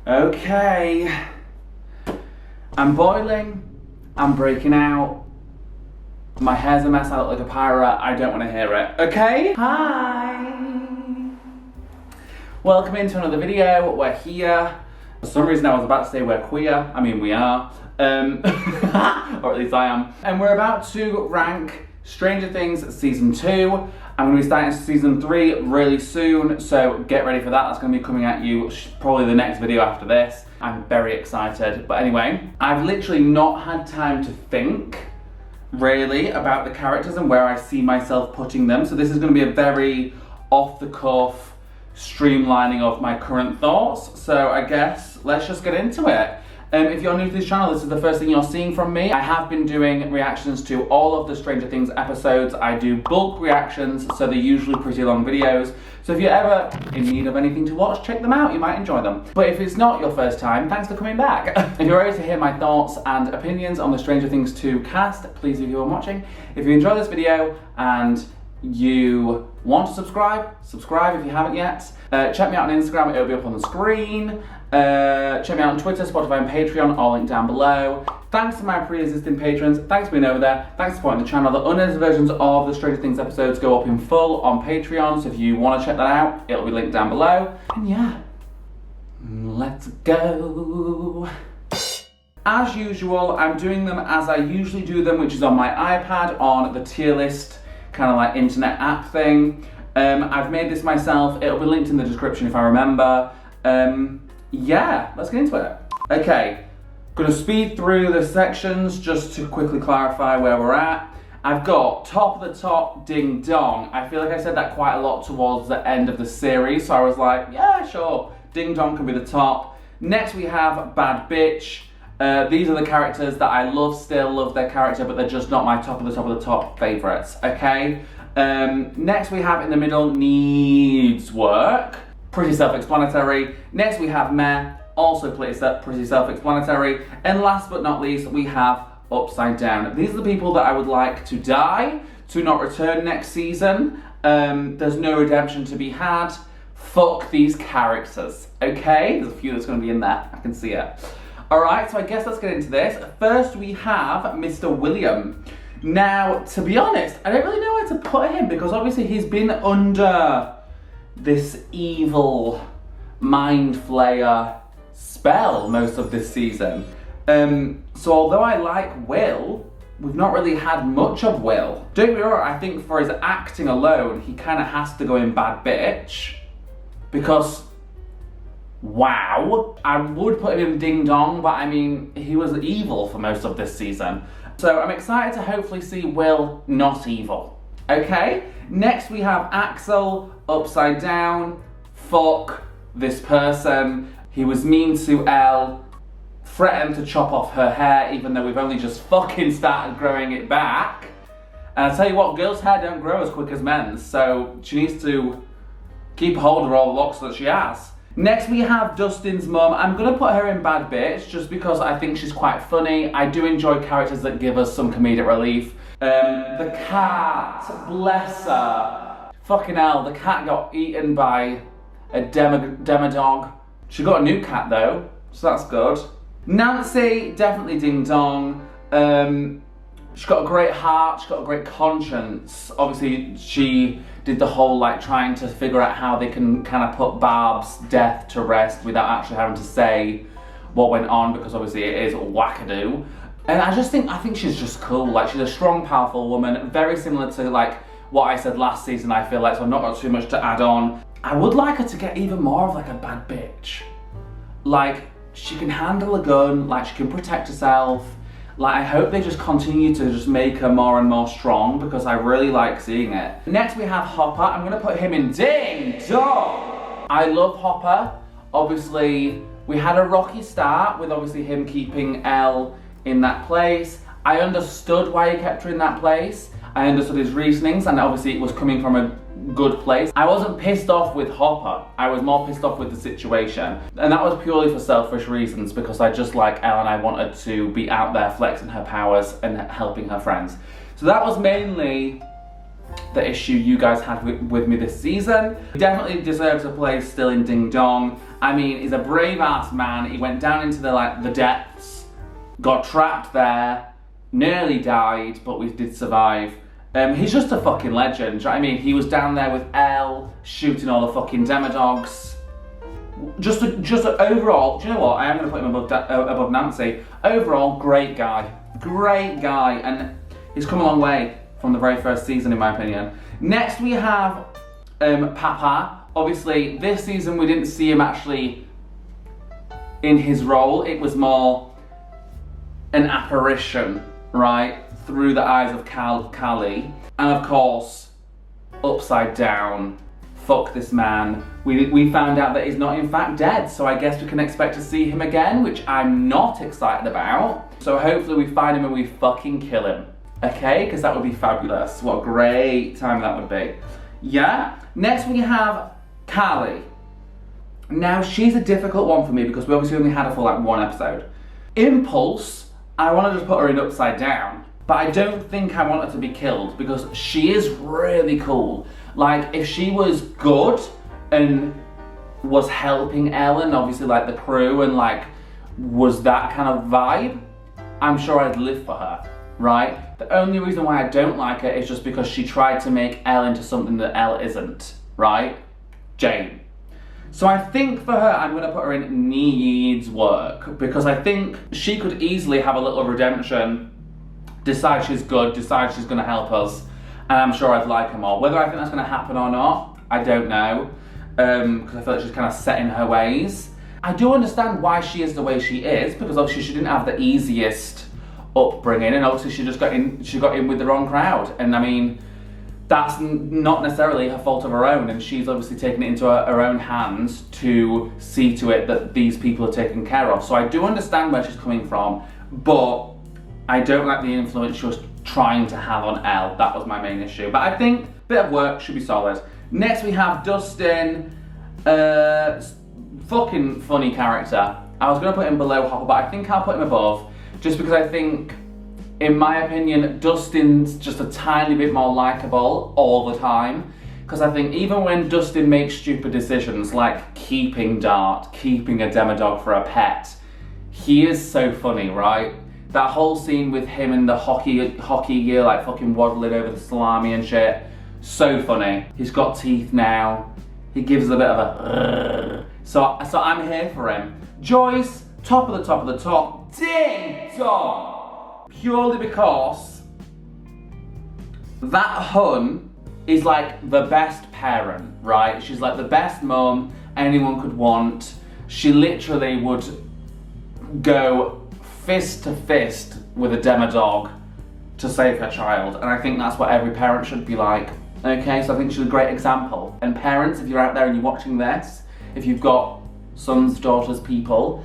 Okay. I'm boiling. I'm breaking out. My hair's a mess. I look like a pirate. I don't want to hear it. Okay? Hi. Welcome into another video. We're here. For some reason I was about to say we're queer. I mean, we are. Or at least I am. And we're about to rank Stranger Things Season 2. I'm going to be starting Season 3 really soon, so get ready for that. That's going to be coming at you probably the next video after this. I'm very excited. But anyway, I've literally not had time to think, really, about the characters and where I see myself putting them. So this is going to be a very off-the-cuff streamlining of my current thoughts. So I guess let's just get into it. If you're new to this channel, this is the first thing you're seeing from me. I have been doing reactions to all of the Stranger Things episodes. I do bulk reactions, so they're usually pretty long videos. So if you're ever in need of anything to watch, check them out, you might enjoy them. But if it's not your first time, thanks for coming back. If you're ready to hear my thoughts and opinions on the Stranger Things 2 cast, please leave your watching. If you enjoy this video and you want to subscribe if you haven't yet. Check me out on Instagram, it'll be up on the screen. Check me out on Twitter, Spotify and Patreon, all linked down below. Thanks to my pre-existing patrons, thanks for being over there, thanks for supporting the channel. The unedited versions of the Stranger Things episodes go up in full on Patreon, so if you want to check that out, it'll be linked down below. And yeah, let's go. As usual, I'm doing them as I usually do them, which is on my iPad on the tier list kind of like internet app thing. I've made this myself, it'll be linked in the description if I remember. Yeah, let's get into it. Okay, gonna speed through the sections just to quickly clarify where we're at. I've got top of the top, ding dong. I feel like I said that quite a lot towards the end of the series, so I was like, yeah, sure, ding dong can be the top. Next we have bad bitch. These are the characters that I still love their character, but they're just not my top of the top favourites, okay? Next we have in the middle, needs work. Pretty self-explanatory. Next we have meh, also pretty self-explanatory. And last but not least, we have upside down. These are the people that I would like to die, to not return next season. There's no redemption to be had. Fuck these characters, okay? There's a few that's gonna be in there, I can see it. Alright, so I guess let's get into this. First we have Mr. William. Now, to be honest, I don't really know where to put him because obviously he's been under this evil mind flayer spell most of this season. So although I like Will, we've not really had much of Will. Don't get me wrong, I think for his acting alone, he kind of has to go in bad bitch because wow. I would put him in ding dong, but I mean, he was evil for most of this season. So I'm excited to hopefully see Will not evil. Okay, next we have Axel, upside down. Fuck this person. He was mean to Elle, threatened to chop off her hair even though we've only just fucking started growing it back. And I tell you what, girls' hair don't grow as quick as men's, so she needs to keep hold of all the locks that she has. Next we have Dustin's mum. I'm gonna put her in bad bitch just because I think she's quite funny. I do enjoy characters that give us some comedic relief. The cat, bless her. Fucking hell, the cat got eaten by a demodog. She got a new cat though, so that's good. Nancy, definitely ding dong. She's got a great heart, she's got a great conscience. Obviously, she did the whole like trying to figure out how they can kind of put Barb's death to rest without actually having to say what went on because obviously it is wackadoo. And I think she's just cool. Like she's a strong, powerful woman, very similar to like what I said last season, I feel like, so I've not got too much to add on. I would like her to get even more of like a bad bitch. Like, she can handle a gun, like she can protect herself. Like, I hope they just continue to just make her more and more strong because I really like seeing it. Next we have Hopper. I'm gonna put him in ding dong. I love Hopper. Obviously, we had a rocky start with obviously him keeping Elle in that place. I understood why he kept her in that place. I understood his reasonings and obviously it was coming from a good place. I wasn't pissed off with Hopper. I was more pissed off with the situation. And that was purely for selfish reasons because I just like Elle and I wanted to be out there flexing her powers and helping her friends. So that was mainly the issue you guys had with me this season. He definitely deserves a place still in Ding Dong. I mean, he's a brave ass man. He went down into the depths, got trapped there, nearly died, but we did survive. He's just a fucking legend. Do you know what I mean? He was down there with Elle, shooting all the fucking demodogs. Just overall, do you know what? I am going to put him above Nancy. Overall, great guy. Great guy. And he's come a long way from the very first season, in my opinion. Next, we have Papa. Obviously, this season we didn't see him actually in his role. It was more an apparition, right? Through the eyes of Callie. And of course, upside down, fuck this man. We found out that he's not in fact dead, so I guess we can expect to see him again, which I'm not excited about. So hopefully we find him and we fucking kill him. Okay, because that would be fabulous. What a great time that would be. Yeah? Next we have Callie. Now she's a difficult one for me because we obviously only had her for like one episode. Impulse, I want to just put her in upside down. But I don't think I want her to be killed because she is really cool. Like, if she was good and was helping Ellen, obviously like the crew, and like was that kind of vibe, I'm sure I'd live for her, right? The only reason why I don't like her is just because she tried to make Elle into something that Elle isn't, right? Jane. So I think for her, I'm going to put her in needs work because I think she could easily have a little redemption, decide she's good, decide she's going to help us, and I'm sure I'd like her more. Whether I think that's going to happen or not, I don't know, because I feel like she's kind of set in her ways. I do understand why she is the way she is, because obviously she didn't have the easiest upbringing, and obviously she got in with the wrong crowd, and I mean, that's not necessarily her fault of her own, and she's obviously taken it into her own hands to see to it that these people are taken care of. So I do understand where she's coming from, but I don't like the influence she was trying to have on Elle. That was my main issue. But I think a bit of work should be solid. Next we have Dustin. Fucking funny character. I was going to put him below Hopper, but I think I'll put him above. Just because I think, in my opinion, Dustin's just a tiny bit more likeable all the time. Because I think even when Dustin makes stupid decisions, like keeping Dart, keeping a demodog for a pet, he is so funny, right? That whole scene with him and the hockey gear, like fucking waddling over the salami and shit, so funny. He's got teeth now. He gives a bit of a so I'm here for him. Joyce, top of the top of the top, ding dong. Purely because that hun is like the best parent, right? She's like the best mum anyone could want. She literally would go fist to fist with a demodog to save her child, and I think that's what every parent should be like. Okay, so I think she's a great example. And parents, if you're out there and you're watching this, if you've got sons, daughters, people,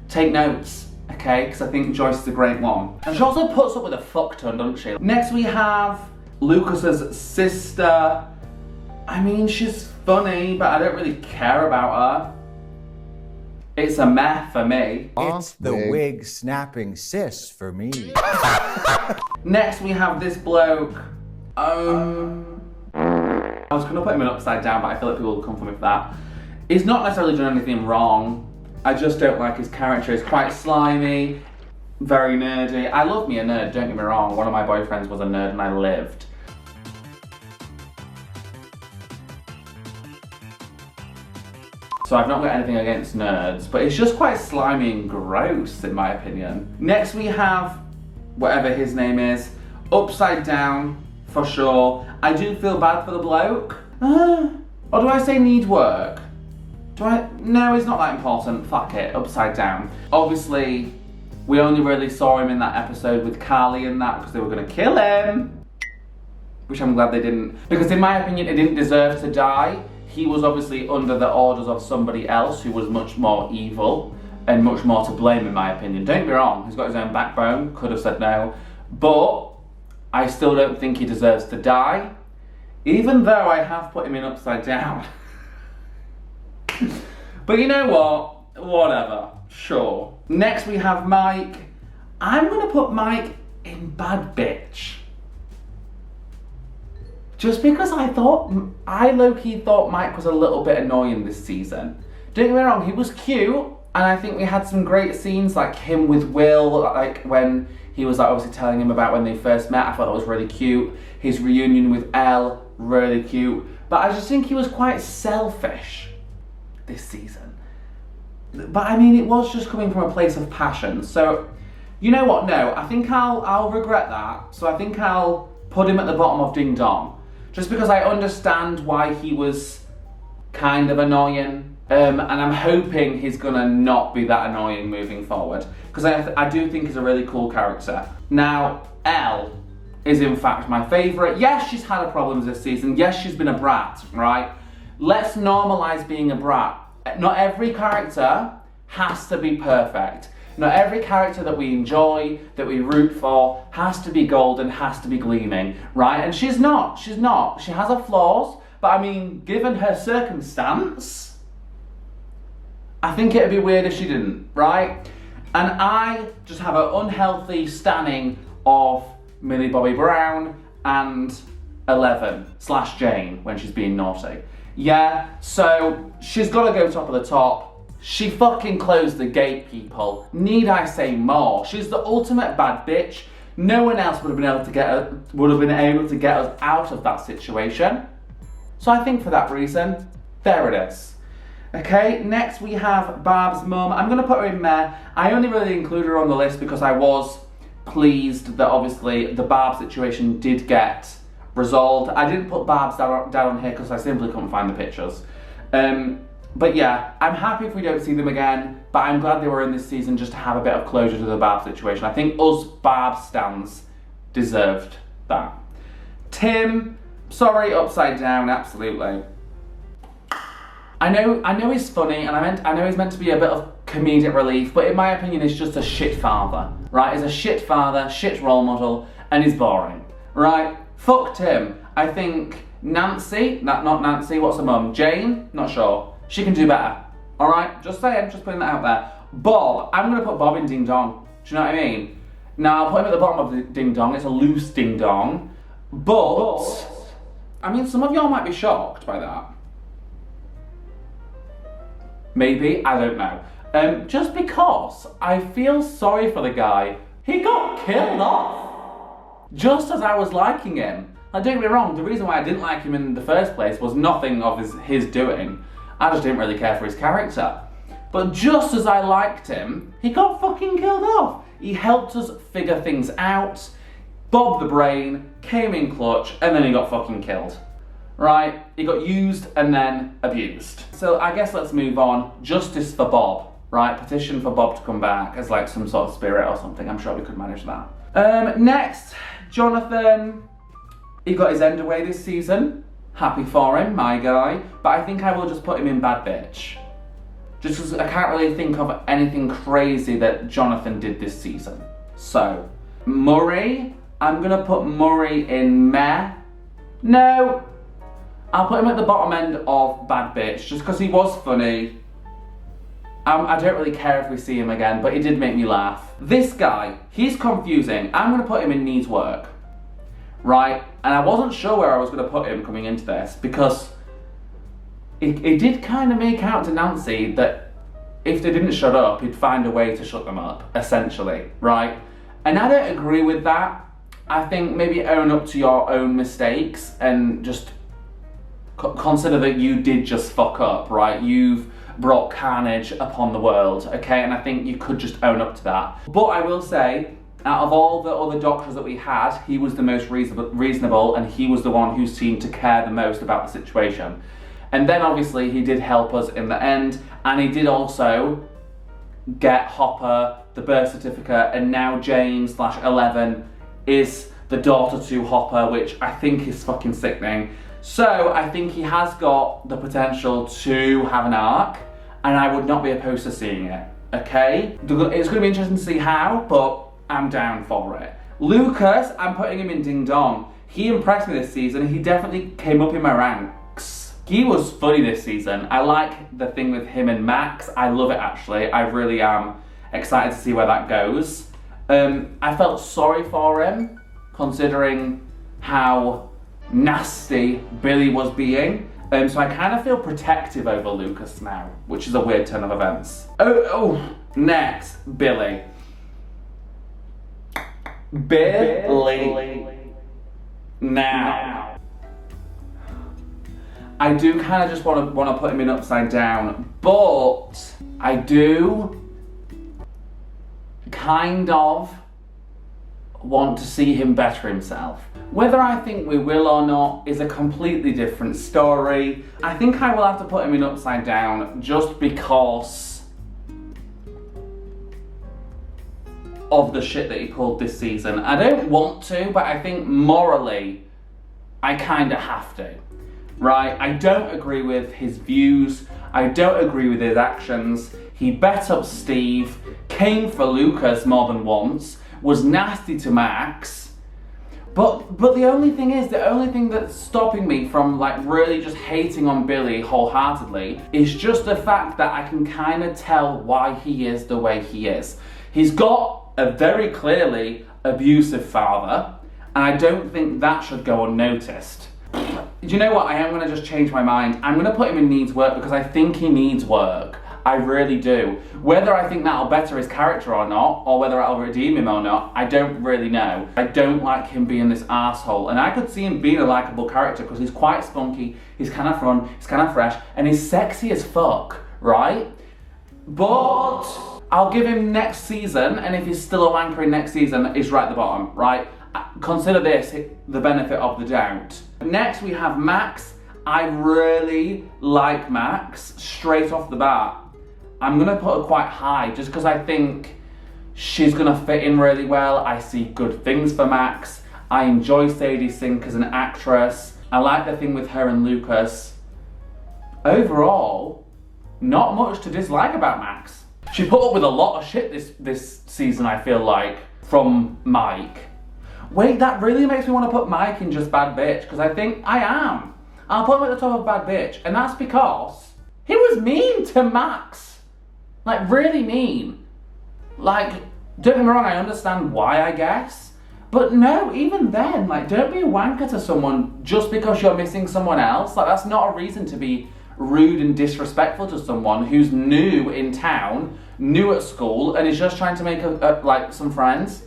take notes, okay? Because I think Joyce is a great one. And she also puts up with a fuck ton, doesn't she? Next we have Lucas's sister. I mean, she's funny, but I don't really care about her. It's a meh for me. It's the wig snapping sis for me. Next we have this bloke. I was gonna put him in upside down, but I feel like people will come for me for that. He's not necessarily done anything wrong. I just don't like his character. He's quite slimy, very nerdy. I love me a nerd, don't get me wrong. One of my boyfriends was a nerd and I lived. So I've not got anything against nerds, but it's just quite slimy and gross in my opinion. Next we have, whatever his name is, upside down for sure. I do feel bad for the bloke. Or do I say need work? No, it's not that important. Fuck it, upside down. Obviously, we only really saw him in that episode with Carly and that because they were gonna kill him. Which I'm glad they didn't. Because in my opinion, he didn't deserve to die. He was obviously under the orders of somebody else who was much more evil and much more to blame in my opinion. Don't get me wrong, he's got his own backbone, could have said no, but I still don't think he deserves to die, even though I have put him in upside down. But you know what? Whatever, sure. Next we have Mike. I'm gonna put Mike in bad bitch. Just because I low-key thought Mike was a little bit annoying this season. Don't get me wrong, he was cute, and I think we had some great scenes, like him with Will, like when he was like obviously telling him about when they first met. I thought that was really cute. His reunion with Elle, really cute. But I just think he was quite selfish this season. But I mean, it was just coming from a place of passion. So, you know what? No, I think I'll regret that. So I think I'll put him at the bottom of Ding Dong. Just because I understand why he was kind of annoying. And I'm hoping he's gonna not be that annoying moving forward. Because I do think he's a really cool character. Now, Elle is in fact my favourite. Yes, she's had her problems this season. Yes, she's been a brat, right? Let's normalise being a brat. Not every character has to be perfect. Not every character that we enjoy, that we root for, has to be golden, has to be gleaming, right? And she's not. She has her flaws, but I mean, given her circumstance, I think it'd be weird if she didn't, right? And I just have an unhealthy standing of Millie Bobby Brown and 11/Jane when she's being naughty. Yeah, so she's got to go top of the top. She fucking closed the gate, people. Need I say more? She's the ultimate bad bitch. No one else would have been able to get us out of that situation. So I think for that reason, there it is. Okay, next we have Barb's mum. I'm going to put her in Meh. I only really included her on the list because I was pleased that obviously the Barb situation did get resolved. I didn't put Barb's dad on here because I simply couldn't find the pictures. But yeah, I'm happy if we don't see them again, but I'm glad they were in this season just to have a bit of closure to the Barb situation. I think us Barb stans deserved that. Tim, sorry, upside down, absolutely. I know he's funny, and I know he's meant to be a bit of comedic relief, but in my opinion, he's just a shit father, right? He's a shit father, shit role model, and he's boring, right? Fuck Tim. I think Nancy, not Nancy, what's her mum? Jane? Not sure. She can do better, all right? Just saying, just putting that out there. Bob, I'm gonna put Bob in Ding Dong. Do you know what I mean? Now, I'll put him at the bottom of the Ding Dong. It's a loose Ding Dong, but I mean, some of y'all might be shocked by that. Maybe, I don't know. Just because I feel sorry for the guy. He got killed off just as I was liking him. Now, don't get me wrong, the reason why I didn't like him in the first place was nothing of his doing. I just didn't really care for his character. But just as I liked him, he got fucking killed off. He helped us figure things out. Bob the Brain came in clutch, and then he got fucking killed. Right? He got used and then abused. So I guess let's move on. Justice for Bob, right? Petition for Bob to come back as like some sort of spirit or something. I'm sure we could manage that. Next, Jonathan. He got his end away this season. Happy for him, my guy. But I think I will just put him in bad bitch. Just because I can't really think of anything crazy that Jonathan did this season. So, Murray. I'm gonna put Murray in Meh. No. I'll put him at the bottom end of bad bitch, just because he was funny. I don't really care if we see him again, but he did make me laugh. This guy, he's confusing. I'm gonna put him in needs work. Right? And I wasn't sure where I was gonna put him coming into this, because it did kind of make out to Nancy that if they didn't shut up, he'd find a way to shut them up, essentially, right? And I don't agree with that. I think maybe own up to your own mistakes and just consider that you did just fuck up, right? You've brought carnage upon the world, okay? And I think you could just own up to that. But I will say, out of all the other doctors that we had, he was the most reasonable, and he was the one who seemed to care the most about the situation. And then obviously he did help us in the end, and he did also get Hopper the birth certificate, and now Jane/11 is the daughter to Hopper, which I think is fucking sickening. So I think he has got the potential to have an arc, and I would not be opposed to seeing it, okay? It's gonna be interesting to see how, but I'm down for it. Lucas, I'm putting him in Ding Dong. He impressed me this season. He definitely came up in my ranks. He was funny this season. I like the thing with him and Max. I love it, actually. I really am excited to see where that goes. I felt sorry for him, considering how nasty Billy was being. So I kind of feel protective over Lucas now, which is a weird turn of events. Next, Billy. Billy. Now. I do kind of just want to put him in upside down, but I do kind of want to see him better himself. Whether I think we will or not is a completely different story. I think I will have to put him in upside down just because of the shit that he pulled this season. I don't want to, but I think morally I kind of have to. Right? I don't agree with his views. I don't agree with his actions. He bet up Steve, came for Lucas more than once, was nasty to Max. But the only thing that's stopping me from like really just hating on Billy wholeheartedly is just the fact that I can kind of tell why he is the way he is. He's got a very clearly abusive father, and I don't think that should go unnoticed. Do you know what? I am going to just change my mind. I'm going to put him in needs work because I think he needs work. I really do. Whether I think that'll better his character or not, or whether it'll redeem him or not, I don't really know. I don't like him being this arsehole. And I could see him being a likeable character because he's quite spunky, he's kind of fun, he's kind of fresh, and he's sexy as fuck, right? But I'll give him next season, and if he's still a wanker in next season, he's right at the bottom, right? Consider this the benefit of the doubt. Next we have Max. I really like Max straight off the bat. I'm gonna put her quite high just because I think she's gonna fit in really well. I see good things for Max. I enjoy Sadie Sink as an actress. I like the thing with her and Lucas. Overall, not much to dislike about Max. She put up with a lot of shit this season, I feel like, from Mike. Wait, that really makes me want to put Mike in just bad bitch, because I think I am. I'll put him at the top of bad bitch, and that's because he was mean to Max. Like, really mean. Like, don't get me wrong, I understand why, I guess. But no, even then, like, don't be a wanker to someone just because you're missing someone else. Like, that's not a reason to be rude and disrespectful to someone who's new in town, new at school, and is just trying to make like some friends.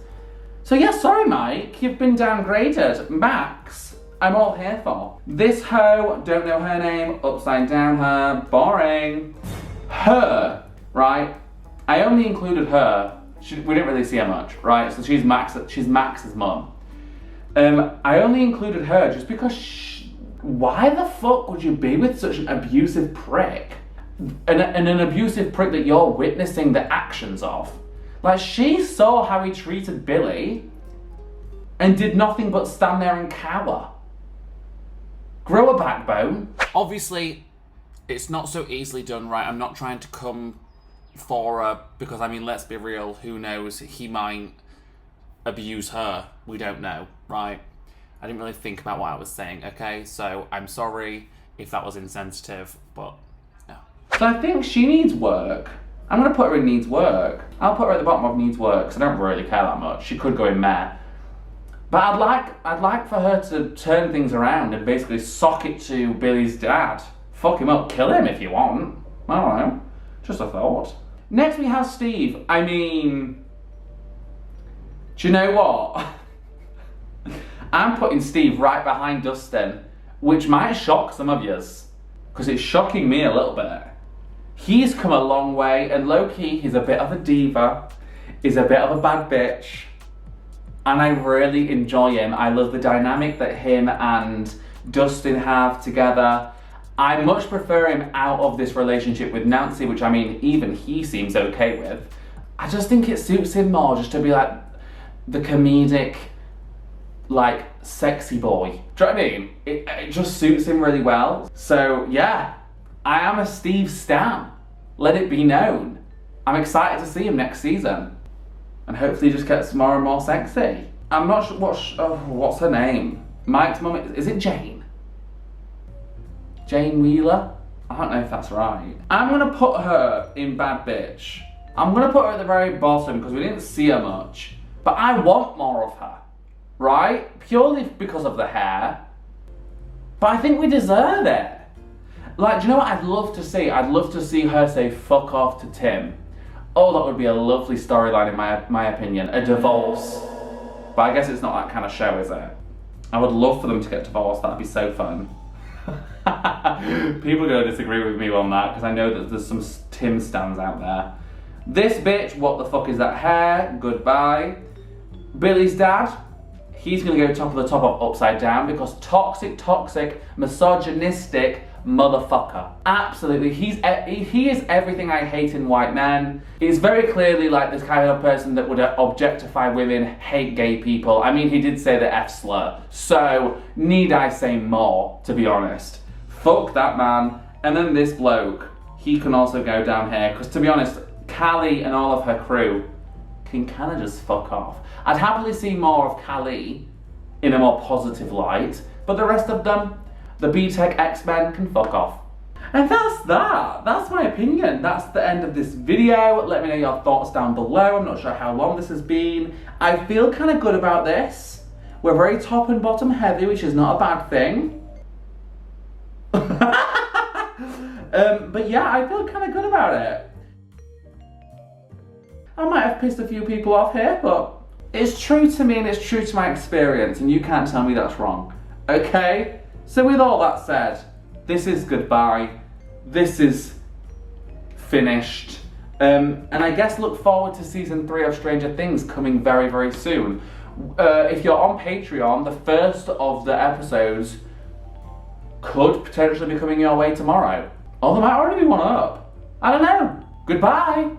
So yeah, sorry Mike, you've been downgraded. Max, I'm all here for. This hoe, don't know her name, upside down her, boring. Her, right? I only included her. We didn't really see her much, right? So she's Max's mum. I only included her just because why the fuck would you be with such an abusive prick? And an abusive prick that you're witnessing the actions of. Like, she saw how he treated Billy and did nothing but stand there and cower. Grow a backbone. Obviously, it's not so easily done, right? I'm not trying to come for her because, I mean, let's be real, who knows? He might abuse her. We don't know, right? I didn't really think about what I was saying, okay? So I'm sorry if that was insensitive, but no. So I think she needs work. I'm gonna put her in needs work. I'll put her at the bottom of needs work because I don't really care that much. She could go in meh. But I'd like for her to turn things around and basically sock it to Billy's dad. Fuck him up, kill him if you want. I don't know. Just a thought. Next we have Steve. I mean, do you know what? I'm putting Steve right behind Dustin, which might shock some of yous, because it's shocking me a little bit. He's come a long way, and low-key, he's a bit of a diva, he's a bit of a bad bitch, and I really enjoy him. I love the dynamic that him and Dustin have together. I much prefer him out of this relationship with Nancy, which, I mean, even he seems okay with. I just think it suits him more just to be like the comedic, like, sexy boy. Do you know what I mean? It just suits him really well. So yeah, I am a Steve stan. Let it be known. I'm excited to see him next season. And hopefully he just gets more and more sexy. I'm not sure, what's her name? Mike's mum, is it Jane? Jane Wheeler? I don't know if that's right. I'm gonna put her in bad bitch. I'm gonna put her at the very bottom because we didn't see her much. But I want more of her. Right? Purely because of the hair. But I think we deserve it. Like, do you know what I'd love to see? I'd love to see her say fuck off to Tim. Oh, that would be a lovely storyline in my opinion. A divorce. But I guess it's not that kind of show, is it? I would love for them to get divorced. That'd be so fun. People are going to disagree with me on that because I know that there's some Tim stans out there. This bitch, what the fuck is that hair? Goodbye. Billy's dad, he's going to go top of the top of Upside Down because toxic, misogynistic motherfucker. Absolutely, he is everything I hate in white men. He's very clearly like this kind of person that would objectify women, hate gay people. I mean, he did say the F slur, so need I say more, to be honest. Fuck that man. And then this bloke, he can also go down here, because to be honest, Callie and all of her crew can kind of just fuck off. I'd happily see more of Callie in a more positive light, but the rest of them, the B-Tech X-Men, can fuck off. And that's that. That's my opinion. That's the end of this video. Let me know your thoughts down below. I'm not sure how long this has been. I feel kind of good about this. We're very top and bottom heavy, which is not a bad thing. But yeah, I feel kind of good about it. I might have pissed a few people off here, but it's true to me and it's true to my experience, and you can't tell me that's wrong. Okay? So with all that said, this is goodbye. This is finished. And I guess look forward to season 3 of Stranger Things coming very, very soon. If you're on Patreon, the first of the episodes could potentially be coming your way tomorrow. Or there might already be one up. I don't know. Goodbye.